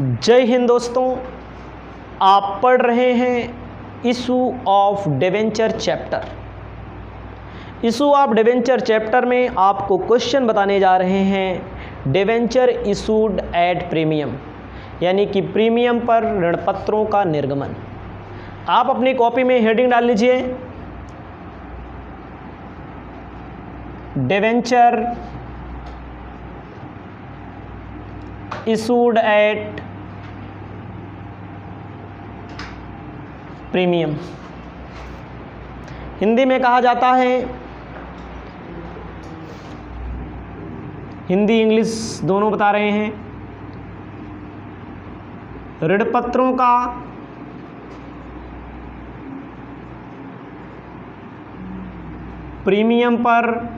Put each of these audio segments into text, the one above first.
जय हिंद दोस्तों, आप पढ़ रहे हैं issue of debenture chapter. Issue of debenture chapter में आपको क्वेश्चन बताने जा रहे हैं डिवेंचर इशूड एट प्रीमियम, यानी कि प्रीमियम पर ऋणपत्रों का निर्गमन। आप अपनी कॉपी में हेडिंग डाल लीजिए, debenture issued at premium. Hindi में कहा जाता है, हिंदी इंग्लिश दोनों बता रहे हैं, ऋणपत्रों का प्रीमियम पर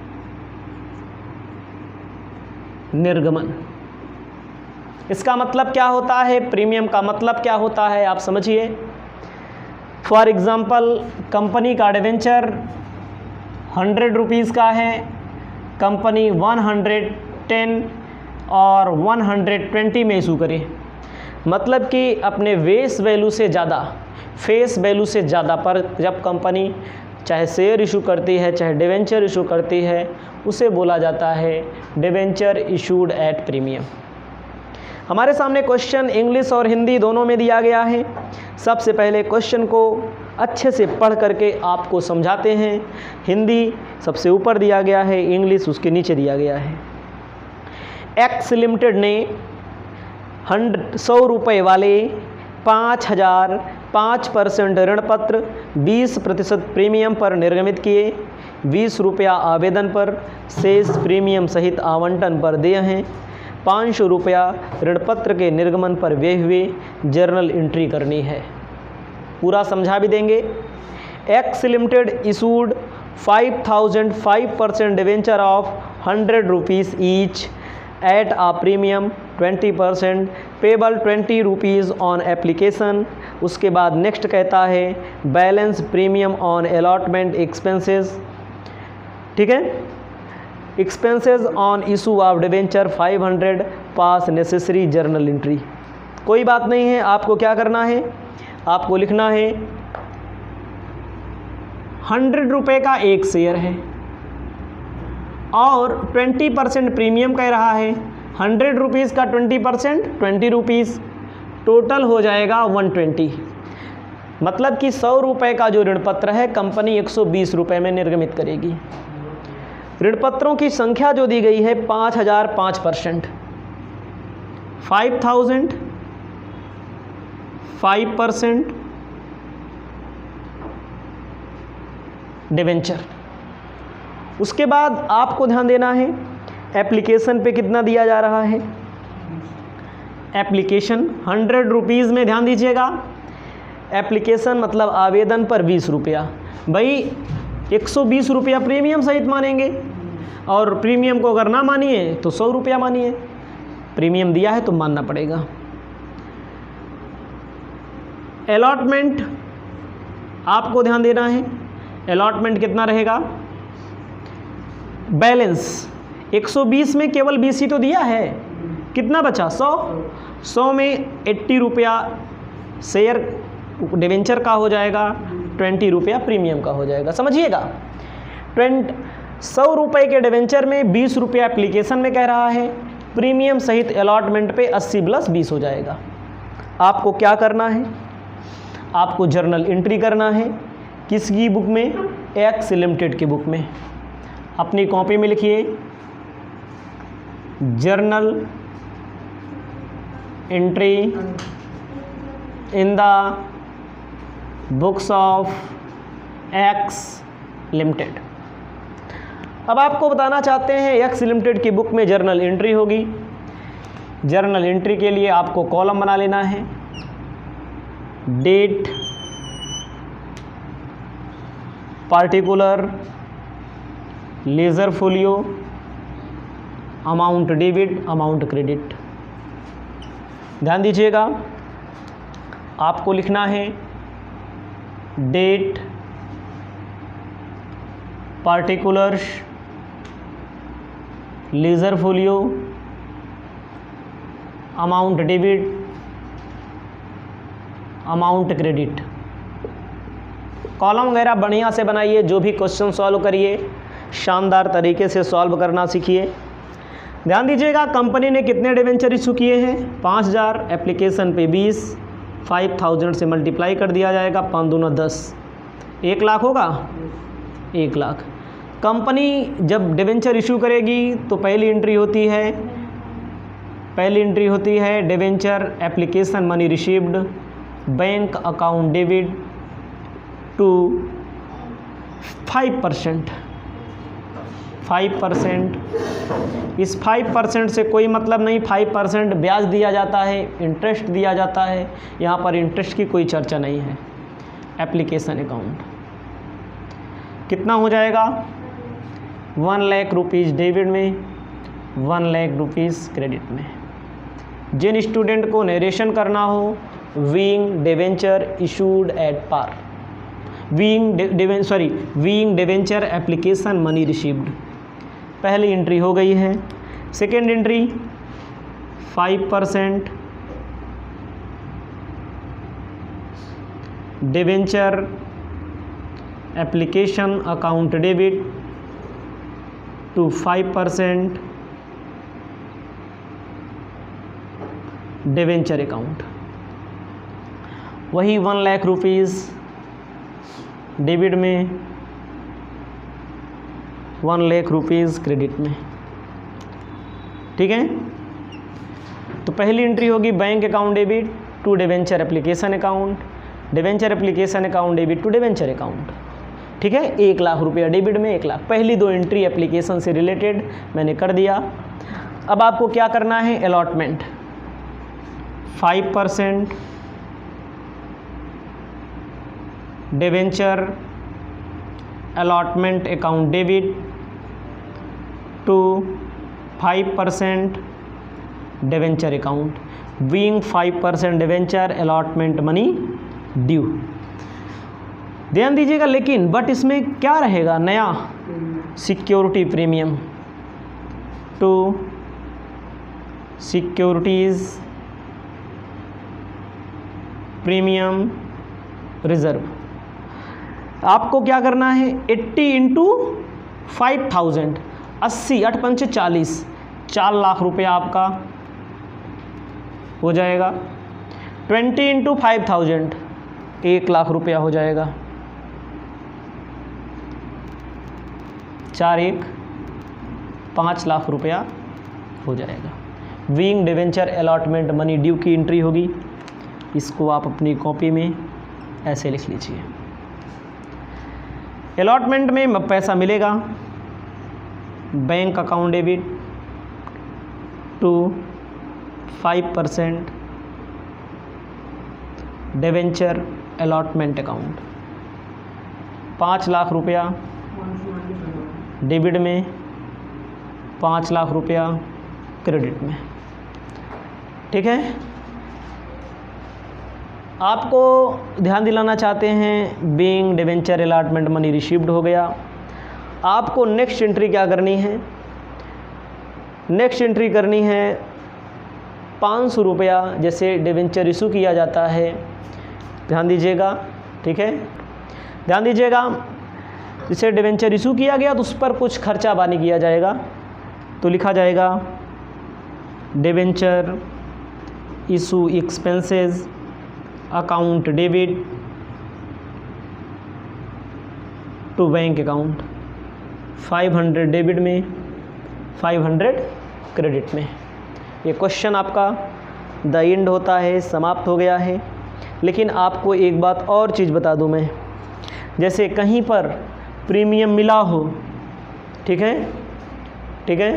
निर्गमन। इसका मतलब क्या होता है, प्रीमियम का मतलब क्या होता है, आप समझिए। फॉर एग्ज़ाम्पल, कंपनी का डिवेंचर 100 रुपीज़ का है, कंपनी 110 और 120 में इशू करे, मतलब कि अपने फेस वैल्यू से ज़्यादा पर जब कंपनी चाहे शेयर इशू करती है चाहे डिवेंचर इशू करती है, उसे बोला जाता है डिवेंचर इशूड एट प्रीमियम। हमारे सामने क्वेश्चन इंग्लिश और हिंदी दोनों में दिया गया है। सबसे पहले क्वेश्चन को अच्छे से पढ़ करके आपको समझाते हैं। हिंदी सबसे ऊपर दिया गया है, इंग्लिश उसके नीचे दिया गया है। एक्स लिमिटेड ने 100 रुपये वाले 5,005% ऋणपत्र 20% प्रीमियम पर निर्गमित किए। 20 रुपया आवेदन पर, शेष प्रीमियम सहित आवंटन पर देय हैं। 500 रुपया ऋणपत्र के निर्गमन पर व्यय हुए जर्नल एंट्री करनी है। पूरा समझा भी देंगे। X limited issued 5,005% debenture of 100 rupees each at a premium 20%, payable 20 rupees on application. उसके बाद नेक्स्ट कहता है balance premium on allotment expenses, ठीक है। Expenses on issue of debenture 500, pass necessary journal entry. कोई बात नहीं है, आपको क्या करना है, आपको लिखना है 100 रुपये का एक शेयर है और 20% प्रीमियम कह रहा है। 100 रुपीज़ का 20% 20 रुपीज़, टोटल हो जाएगा 120। मतलब कि 100 रुपये का जो ऋणपत्र है कंपनी 120 रुपये में निर्गमित करेगी। ऋणपत्रों की संख्या जो दी गई है 5,005%, 5,005% डिवेंचर। उसके बाद आपको ध्यान देना है एप्लीकेशन पे कितना दिया जा रहा है। एप्लीकेशन 100 रुपीज़ में ध्यान दीजिएगा। एप्लीकेशन मतलब आवेदन पर 20 रुपया। भाई 120 रुपया प्रीमियम सहित मानेंगे और प्रीमियम को अगर ना मानिए तो 100 रुपया मानिए। प्रीमियम दिया है तो मानना पड़ेगा। अलॉटमेंट आपको ध्यान देना है, अलॉटमेंट कितना रहेगा। बैलेंस 120 में केवल 20 ही तो दिया है, कितना बचा 100 में 80 रुपया शेयर डिवेंचर का हो जाएगा, 20 रुपया प्रीमियम का हो जाएगा। समझिएगा, 100 रुपये के डिवेंचर में 20 रुपया एप्लीकेशन में कह रहा है, प्रीमियम सहित अलॉटमेंट पे 80 + 20 हो जाएगा। आपको क्या करना है, आपको जर्नल एंट्री करना है। किसकी बुक में, एक्स लिमिटेड की बुक में। अपनी कॉपी में लिखिए journal entry in the books of X limited. अब आपको बताना चाहते हैं एक्स लिमिटेड की बुक में जर्नल एंट्री होगी। जर्नल एंट्री के लिए आपको कॉलम बना लेना है, date, particular, ledger folio, amount debit, amount credit. ध्यान दीजिएगा, आपको लिखना है date, particulars, ledger folio, amount debit, amount credit. Column वगैरह बढ़िया से बनाइए, जो भी क्वेश्चन सॉल्व करिए शानदार तरीके से सॉल्व करना सीखिए। ध्यान दीजिएगा, कंपनी ने कितने डिवेंचर इशू किए हैं? 5000, एप्लीकेशन पे 20, 5000 से मल्टीप्लाई कर दिया जाएगा, 5 दूना 10, 1 लाख होगा। 1 लाख। कंपनी जब डिवेंचर इशू करेगी तो पहली एंट्री होती है debenture application money received, bank account debit to 5%। इस 5% से कोई मतलब नहीं, 5% ब्याज दिया जाता है, इंटरेस्ट दिया जाता है, यहाँ पर इंटरेस्ट की कोई चर्चा नहीं है। एप्लीकेशन अकाउंट कितना हो जाएगा? 1 लाख रुपीज़ डेबिट में, 1 लाख रुपीज़ क्रेडिट में। जिन स्टूडेंट को नरेशन करना हो, being debenture issued at par, being debenture application money received, पहली एंट्री हो गई है। Second entry 5% debenture application account debit to 5% debenture account, वही 1 लाख रुपीज़ डेबिट में, 1 लाख रुपीज़ क्रेडिट में। ठीक है, तो पहली एंट्री होगी bank account debit to debenture application account, debenture application account debit to debenture account. ठीक है, 1 लाख रुपया डेबिट में, 1 लाख। पहली 2 एंट्री एप्लीकेशन से रिलेटेड मैंने कर दिया। अब आपको क्या करना है? Allotment 5% debenture allotment account debit to 5% debenture account, being 5% debenture allotment money due. ध्यान दीजिएगा, लेकिन बट इसमें क्या रहेगा? नया security premium to securities premium reserve. आपको क्या करना है? 80 इंटू 5000, 80, 8 पंचे 40, 4 लाख रुपया आपका हो जाएगा। 20 इंटू 5000, 1 लाख रुपया हो जाएगा। 4 1 5 लाख रुपया हो जाएगा। Weighing debenture allotment money due की एंट्री होगी, इसको आप अपनी कॉपी में ऐसे लिख लीजिए। अलॉटमेंट में पैसा मिलेगा, bank account debit to 5% debenture allotment account, 5 lakh रुपया डेबिट में, 5 लाख रुपया क्रेडिट में। ठीक है, आपको ध्यान दिलाना चाहते हैं, being debenture allotment money received हो गया। आपको नेक्स्ट एंट्री क्या करनी है? नेक्स्ट एंट्री करनी है 500 रुपया, जैसे डिवेंचर इशू किया जाता है। ध्यान दीजिएगा, ठीक है, ध्यान दीजिएगा, जैसे डिवेंचर इशू किया गया तो उस पर कुछ खर्चा पानी किया जाएगा, तो लिखा जाएगा debenture issue expenses account debit to bank account, 500 debit में, 500 क्रेडिट में। ये क्वेश्चन आपका द एंड होता है, समाप्त हो गया है। लेकिन आपको एक बात और चीज़ बता दूं मैं, जैसे कहीं पर प्रीमियम मिला हो, ठीक है, ठीक है,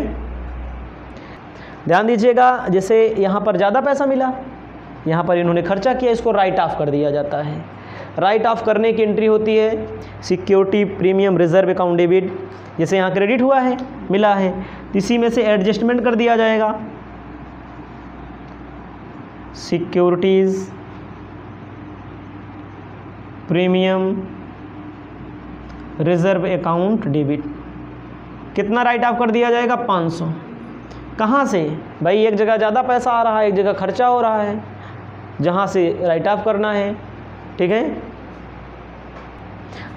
ध्यान दीजिएगा, जैसे यहाँ पर ज़्यादा पैसा मिला, यहाँ पर इन्होंने खर्चा किया, इसको राइट ऑफ कर दिया जाता है। राइट ऑफ करने की एंट्री होती है security premium reserve account debit, जैसे यहाँ क्रेडिट हुआ है, मिला है, इसी में से एडजस्टमेंट कर दिया जाएगा securities premium reserve account debit. कितना राइट ऑफ कर दिया जाएगा? 500। कहाँ से भाई? एक जगह ज़्यादा पैसा आ रहा है, एक जगह खर्चा हो रहा है, जहाँ से राइट ऑफ करना है। ठीक है,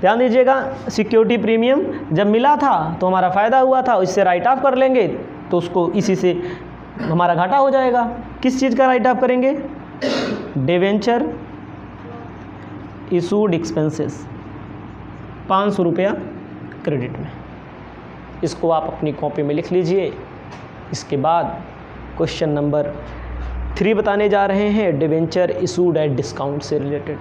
ध्यान दीजिएगा, सिक्योरिटी प्रीमियम जब मिला था तो हमारा फ़ायदा हुआ था, इससे राइट ऑफ कर लेंगे तो उसको इसी से हमारा घाटा हो जाएगा। किस चीज़ का राइट ऑफ करेंगे? डिवेंचर इशूड एक्सपेंसेस, 500 रुपया क्रेडिट में। इसको आप अपनी कॉपी में लिख लीजिए। इसके बाद क्वेश्चन नंबर 3 बताने जा रहे हैं, डिवेंचर इशूड एट डिस्काउंट से रिलेटेड।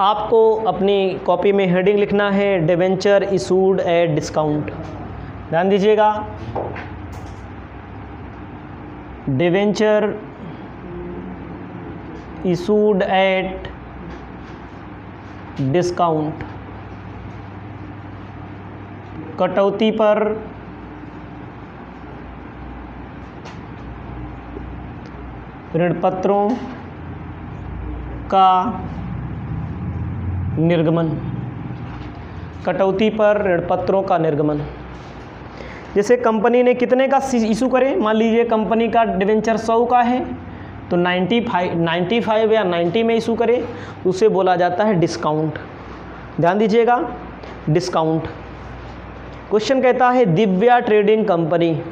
आपको अपनी कॉपी में हेडिंग लिखना है डिवेंचर इशूड एट डिस्काउंट। ध्यान दीजिएगा, डिवेंचर इशूड एट डिस्काउंट, कटौती पर ऋणपत्रों का निर्गमन, कटौती पर ऋणपत्रों का निर्गमन। जैसे कंपनी ने कितने का इशू करे, मान लीजिए कंपनी का डिवेंचर 100 का है तो 95 या 90 में इशू करे, उसे बोला जाता है डिस्काउंट। ध्यान दीजिएगा, डिस्काउंट। क्वेश्चन कहता है Divya trading company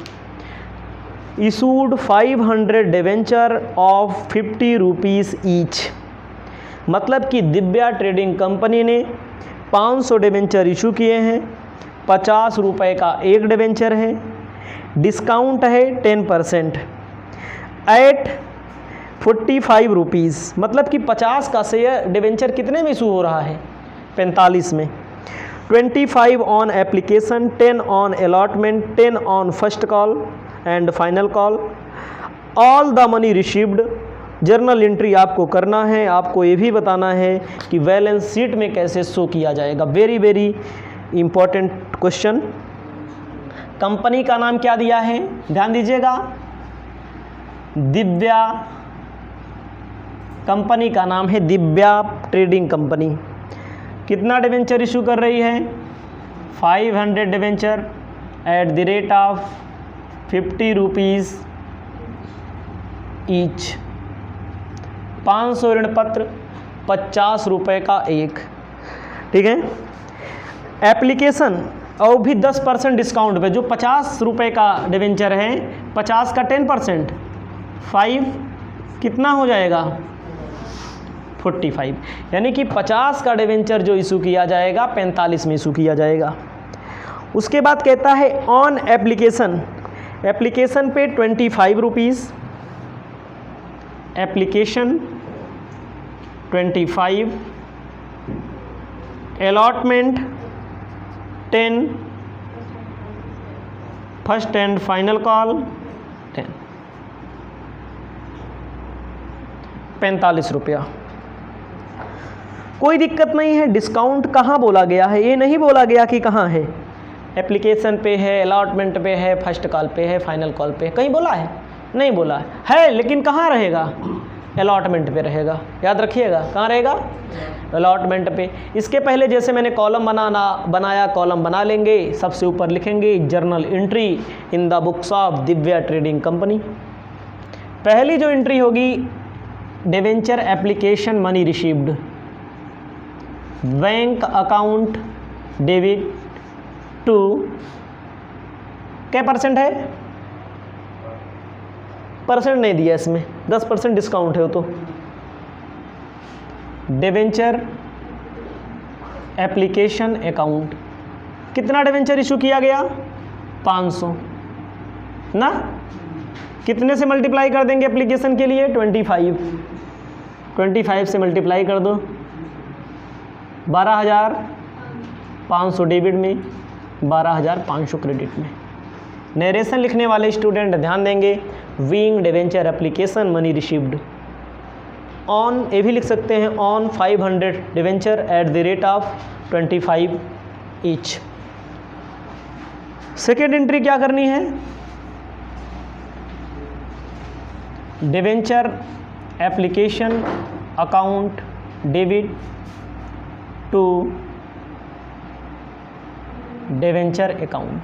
issued 500 debenture of 50 rupees each. मतलब कि दिव्या ट्रेडिंग कंपनी ने 500 डिवेंचर इशू किए हैं, 50 रुपये का एक डिवेंचर है, डिस्काउंट है 10% एट 45 रुपीज़। मतलब कि 50 का शेयर डिवेंचर कितने में इशू हो रहा है? 45 में। 25 on application, 10 on allotment, 10 on first call and final call. All the money received. Journal entry आपको करना है, आपको ये भी बताना है कि बैलेंस शीट में कैसे शो किया जाएगा। Very very important question. Company का नाम क्या दिया है? ध्यान दीजिएगा, दिव्या। कंपनी का नाम है दिव्या ट्रेडिंग कंपनी। कितना डिवेंचर इशू कर रही है? 500 debenture at the rate of 50 rupees each. 500 ऋण पत्र, 50 रुपये का एक। ठीक है, एप्लीकेशन और भी 10% डिस्काउंट पे। जो 50 रुपये का डिवेंचर है, 50 का 10%, 5 कितना हो जाएगा? 45। यानी कि 50 का डिवेंचर जो इशू किया जाएगा 45 में इशू किया जाएगा। उसके बाद कहता है ऑन एप्लीकेशन, एप्लीकेशन पे 25 rupees, application 25, allotment 10, first and final call 10, 45 रुपया। कोई दिक्कत नहीं है। डिस्काउंट कहाँ बोला गया है? ये नहीं बोला गया कि कहाँ है। एप्लीकेशन पे है, अलॉटमेंट पे है, फर्स्ट कॉल पे है, फाइनल कॉल पे है। कहीं बोला है? नहीं बोला है। लेकिन कहाँ रहेगा? अलॉटमेंट पे रहेगा। याद रखिएगा, कहाँ रहेगा? अलॉटमेंट पे। इसके पहले जैसे मैंने कॉलम बनाया, कॉलम बना लेंगे। सबसे ऊपर लिखेंगे journal entry in the books of Divya trading company. पहली जो एंट्री होगी, debenture application money received, bank account debit to, क्या परसेंट है? परसेंट नहीं दिया इसमें, 10% डिस्काउंट है वो तो। डिवेंचर एप्लीकेशन अकाउंट, कितना डिवेंचर इशू किया गया? 500 ना। कितने से मल्टीप्लाई कर देंगे एप्लीकेशन के लिए? 25 से मल्टीप्लाई कर दो, 12,500 डेबिट में, 12,500 क्रेडिट में। नरेशन लिखने वाले स्टूडेंट ध्यान देंगे, being debenture application money received on, ये भी लिख सकते हैं on 500 debenture at the rate of 25 each. Second entry क्या करनी है? Debenture application account debit to debenture account,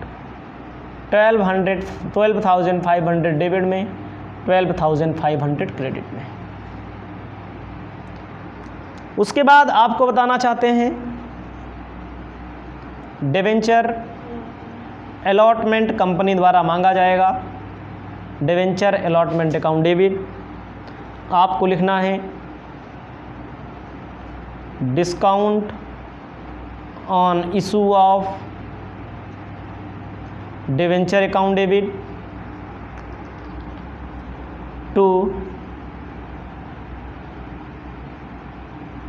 12,500 debit में, 12,500 क्रेडिट में। उसके बाद आपको बताना चाहते हैं डिवेंचर अलॉटमेंट कंपनी द्वारा मांगा जाएगा। डिवेंचर अलॉटमेंट अकाउंट डेबिट आपको लिखना है discount on issue of debenture account debit to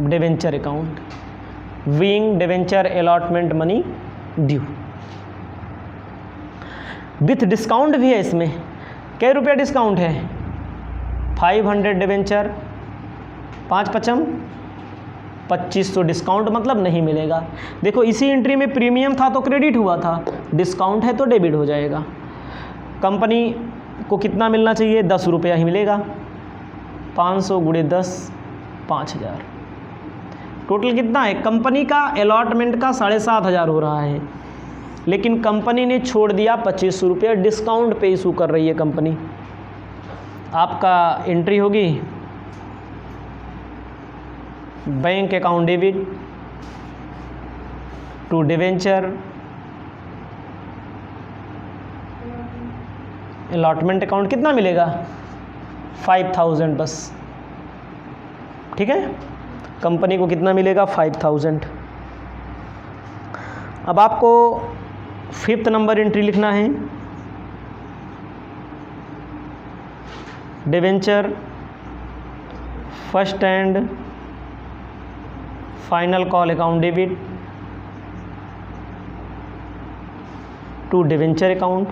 debenture account being debenture allotment money due. With discount भी है इसमें। कै रुपया डिस्काउंट है? 500 डिवेंचर 5×5 2500 डिस्काउंट मतलब नहीं मिलेगा। देखो इसी एंट्री में प्रीमियम था तो क्रेडिट हुआ था, डिस्काउंट है तो डेबिट हो जाएगा। कंपनी को कितना मिलना चाहिए? 10 रुपया ही मिलेगा। 500 × 10 5000। टोटल कितना है? कंपनी का अलॉटमेंट का 7500 हो रहा है, लेकिन कंपनी ने छोड़ दिया 2500 रुपया, डिस्काउंट पे इशू कर रही है कंपनी। आपका एंट्री होगी bank account debit to debenture allotment account. कितना मिलेगा? 5000 बस। ठीक है, कंपनी को कितना मिलेगा? 5000। अब आपको 5th नंबर एंट्री लिखना है debenture first and final call account debit to debenture account.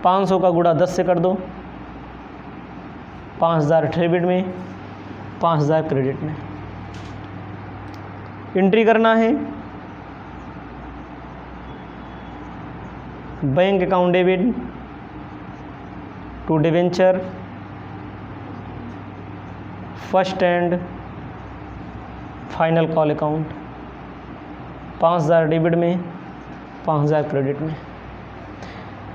500 का गुणा 10 से कर दो, 5000 डेबिट में 5000 क्रेडिट में। एंट्री करना है bank account debit to debenture first and final call account. 5000 debit में 5000 क्रेडिट में।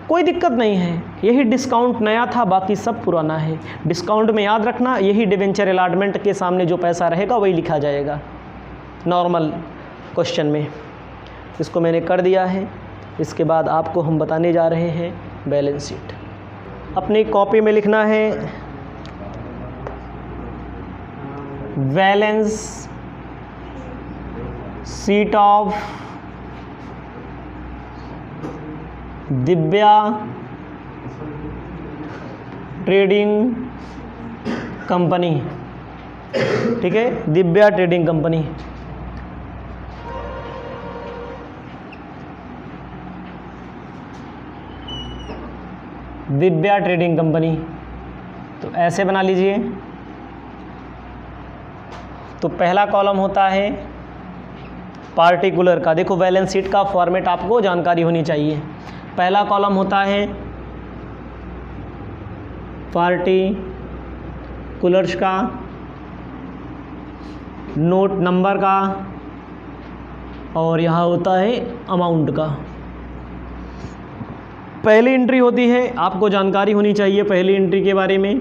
कोई दिक्कत नहीं है, यही डिस्काउंट नया था, बाकी सब पुराना है। डिस्काउंट में याद रखना यही डिवेंचर अलॉटमेंट के सामने जो पैसा रहेगा वही लिखा जाएगा नॉर्मल क्वेश्चन में। इसको मैंने कर दिया है। इसके बाद आपको हम बताने जा रहे हैं बैलेंस शीट। अपनी कॉपी में लिखना है balance sheet of Divya trading company. ठीक है, Divya trading company. Divya trading company तो ऐसे बना लीजिए। तो पहला कॉलम होता है पार्टिकुलर का। देखो बैलेंस शीट का फॉर्मेट आपको जानकारी होनी चाहिए। पहला कॉलम होता है पार्टिकुलर्स का, नोट नंबर का, और यहाँ होता है अमाउंट का। पहली एंट्री होती है, आपको जानकारी होनी चाहिए पहली एंट्री के बारे में।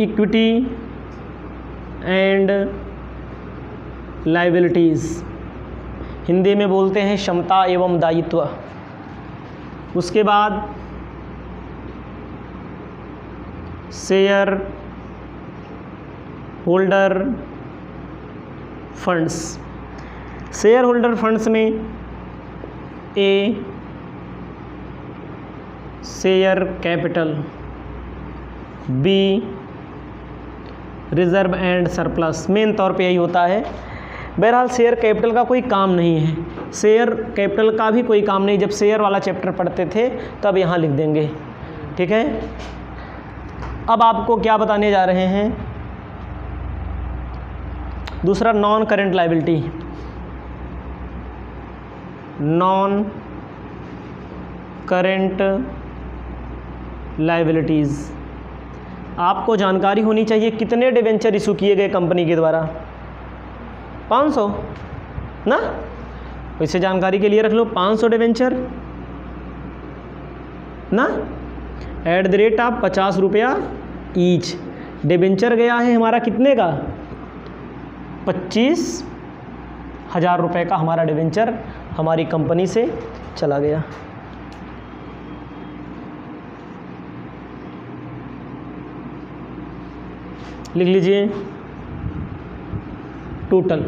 इक्विटी एंड लायबिलिटीज़, हिंदी में बोलते हैं क्षमता एवं दायित्व। उसके बाद shareholder funds. Shareholder funds में A share capital, B reserve and surplus. Main तौर पे यही होता है। बहरहाल शेयर कैपिटल का कोई काम नहीं है, शेयर कैपिटल का भी कोई काम नहीं। जब शेयर वाला चैप्टर पढ़ते थे तब यहाँ लिख देंगे। ठीक है, अब आपको क्या बताने जा रहे हैं? दूसरा non current liability. Non current liabilities आपको जानकारी होनी चाहिए कितने डिवेंचर इशू किए गए कंपनी के द्वारा। 500 ना, वैसे जानकारी के लिए रख लो 500 डिवेंचर ना, @ आप 50 रुपया ईच। डिबेंचर गया है हमारा कितने का? 25,000 रुपये का हमारा डिबेंचर हमारी कंपनी से चला गया। लिख लीजिए टोटल।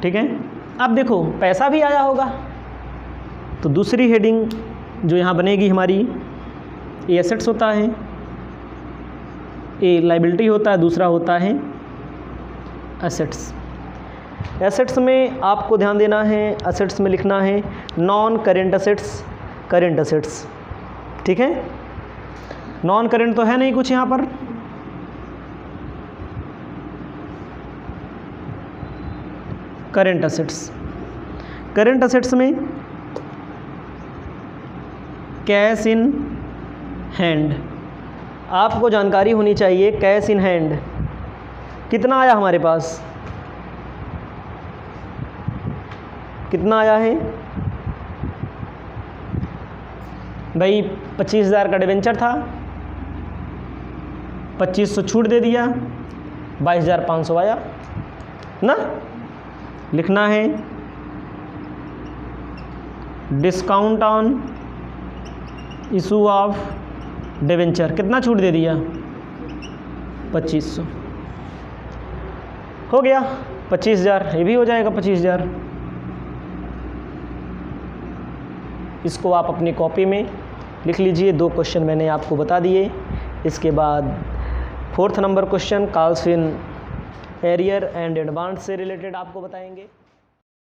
ठीक है, अब देखो पैसा भी आया होगा, तो दूसरी हेडिंग जो यहाँ बनेगी हमारी, ए एसेट्स होता है, ए लाइबिलिटी होता है, दूसरा होता है एसेट्स। एसेट्स में आपको ध्यान देना है, एसेट्स में लिखना है non current assets, current assets. ठीक है, नॉन करेंट तो है नहीं कुछ यहाँ पर, करेंट एसेट्स। करेंट एसेट्स में कैश इन हैंड, आपको जानकारी होनी चाहिए कैश इन हैंड कितना आया हमारे पास, कितना आया है भाई? 25,000 का डिबेंचर था, 2500 छूट दे दिया, 22,500 आया ना। लिखना है discount on issue of debenture, कितना छूट दे दिया? 2500 हो गया, 25,000 ये भी हो जाएगा 25,000। इसको आप अपनी कॉपी में लिख लीजिए। 2 क्वेश्चन मैंने आपको बता दिए। इसके बाद 4th number question calls in arrear and advance से रिलेटेड आपको बताएंगे।